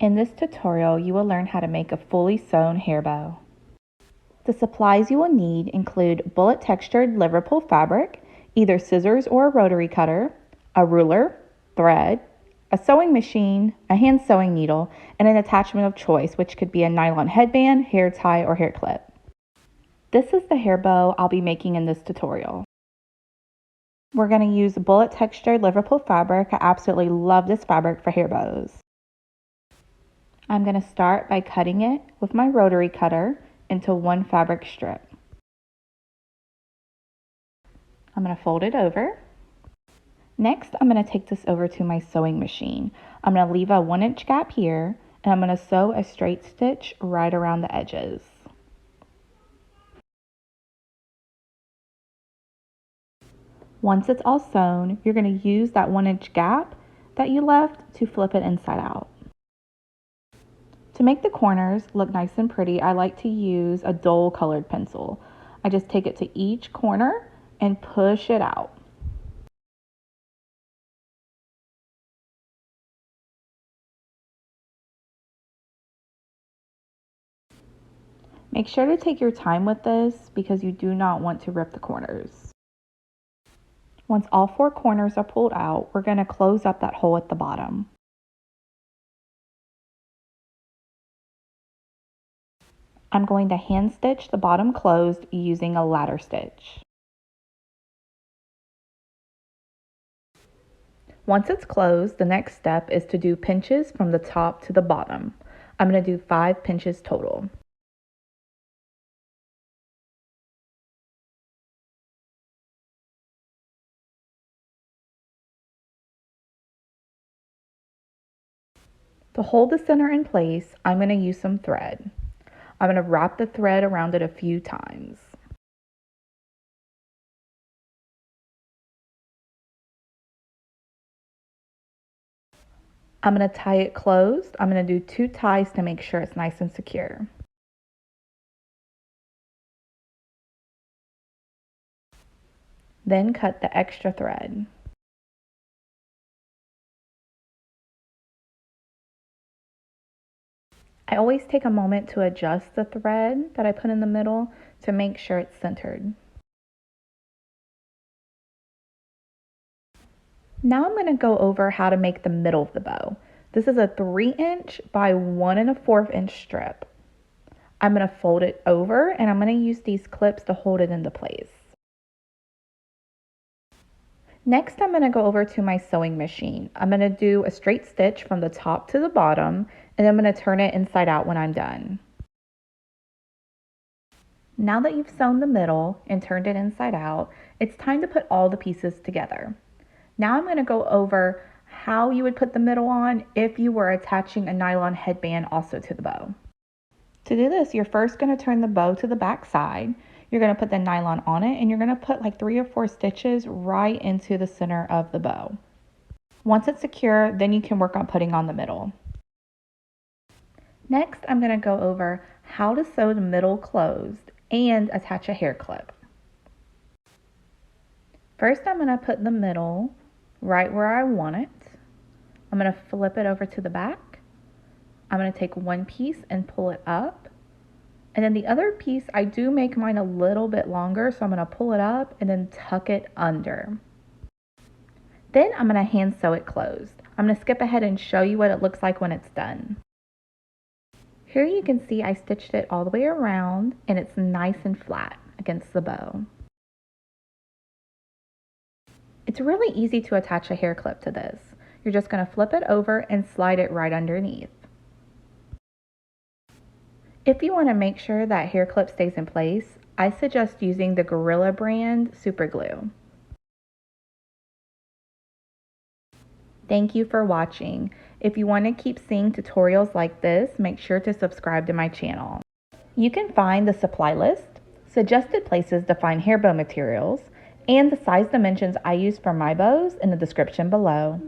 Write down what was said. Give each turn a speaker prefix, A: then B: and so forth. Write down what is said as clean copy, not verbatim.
A: In this tutorial, you will learn how to make a fully sewn hair bow. The supplies you will need include bullet textured Liverpool fabric, either scissors or a rotary cutter, a ruler, thread, a sewing machine, a hand sewing needle, and an attachment of choice, which could be a nylon headband, hair tie, or hair clip. This is the hair bow I'll be making in this tutorial. We're going to use bullet textured Liverpool fabric. I absolutely love this fabric for hair bows. I'm going to start by cutting it with my rotary cutter into one fabric strip. I'm going to fold it over. Next, I'm going to take this over to my sewing machine. I'm going to leave a 1-inch gap here, and I'm going to sew a straight stitch right around the edges. Once it's all sewn, you're going to use that 1-inch gap that you left to flip it inside out. To make the corners look nice and pretty, I like to use a dull colored pencil. I just take it to each corner and push it out. Make sure to take your time with this because you do not want to rip the corners. Once all 4 corners are pulled out, we're going to close up that hole at the bottom. I'm going to hand stitch the bottom closed using a ladder stitch. Once it's closed, the next step is to do pinches from the top to the bottom. I'm going to do 5 pinches total. To hold the center in place, I'm going to use some thread. I'm going to wrap the thread around it a few times. I'm going to tie it closed. I'm going to do 2 ties to make sure it's nice and secure. Then cut the extra thread. I always take a moment to adjust the thread that I put in the middle to make sure it's centered. Now I'm going to go over how to make the middle of the bow. This is a 3-inch by 1 1/4 inch strip. I'm going to fold it over and I'm going to use these clips to hold it into place. Next, I'm going to go over to my sewing machine. I'm going to do a straight stitch from the top to the bottom, and I'm going to turn it inside out when I'm done. Now that you've sewn the middle and turned it inside out, it's time to put all the pieces together. Now I'm going to go over how you would put the middle on if you were attaching a nylon headband also to the bow. To do this, you're first going to turn the bow to the back side. You're going to put the nylon on it and you're going to put like 3 or 4 stitches right into the center of the bow. Once it's secure, then you can work on putting on the middle. Next, I'm going to go over how to sew the middle closed and attach a hair clip. First, I'm going to put the middle right where I want it. I'm going to flip it over to the back. I'm going to take one piece and pull it up. And then the other piece, I do make mine a little bit longer, so I'm going to pull it up and then tuck it under. Then I'm going to hand sew it closed. I'm going to skip ahead and show you what it looks like when it's done. Here you can see I stitched it all the way around and it's nice and flat against the bow. It's really easy to attach a hair clip to this. You're just going to flip it over and slide it right underneath. If you want to make sure that hair clip stays in place, I suggest using the Gorilla brand super glue. Thank you for watching. If you want to keep seeing tutorials like this, make sure to subscribe to my channel. You can find the supply list, suggested places to find hair bow materials, and the size dimensions I use for my bows in the description below.